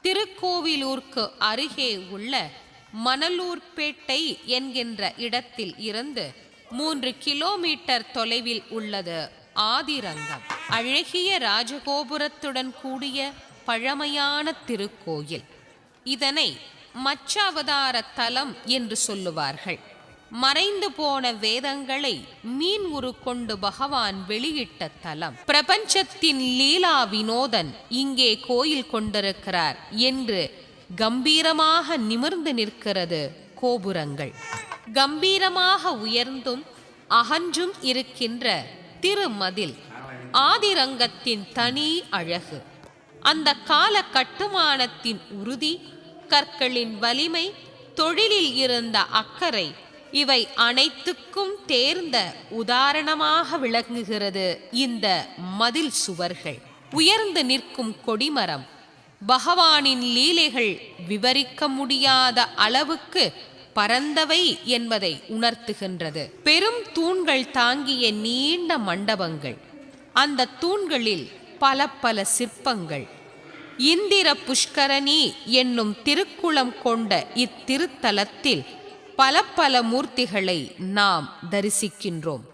திருக்கோவிலூருக்கு அருகே உள்ள மணலூர்பேட்டை என்கின்ற இடத்தில் இருந்து 3 கிலோமீட்டர் தொலைவில் உள்ளது ஆதிரங்கம். அழகிய ராஜகோபுரத்துடன் கூடிய பழமையான திருக்கோயில். இதனை மச்சாவதார தலம் என்று சொல்லுவார்கள். மறைந்து போன வேதங்களை மீன் உரு கொண்டு பகவான் வெளியிட்ட தலம். பிரபஞ்சத்தின் லீலா வினோதன் இங்கே கோயில் கொண்டிருக்கிறார் என்று கம்பீரமாக நிமிர்ந்து நிற்கிறது கோபுரங்கள். கம்பீரமாக உயர்ந்தும் அகன்றும் இருக்கின்ற திருமதில் ஆதிரங்கத்தின் தனி அழகு. அந்த கால கட்டுமானத்தின் உறுதி, கற்களின் வலிமை, தொழிலில் இருந்த அக்கறை, இவை அனைத்துக்கும் தேர்ந்த உதாரணமாக விளங்குகிறது இந்த மதில் சுவர்கள். உயர்ந்து நிற்கும் கொடிமரம் பகவானின் லீலைகள் விவரிக்க முடியாத அளவுக்கு பரந்தவை என்பதை உணர்த்துகின்றது. பெரும் தூண்கள் தாங்கிய நீண்ட மண்டபங்கள், அந்த தூண்களில் பல பல சிற்பங்கள். இந்திர புஷ்கரணி என்னும் திருக்குளம் கொண்ட இத்திருத்தலத்தில் பல பல மூர்த்திகளை நாம் தரிசிக்கின்றோம்.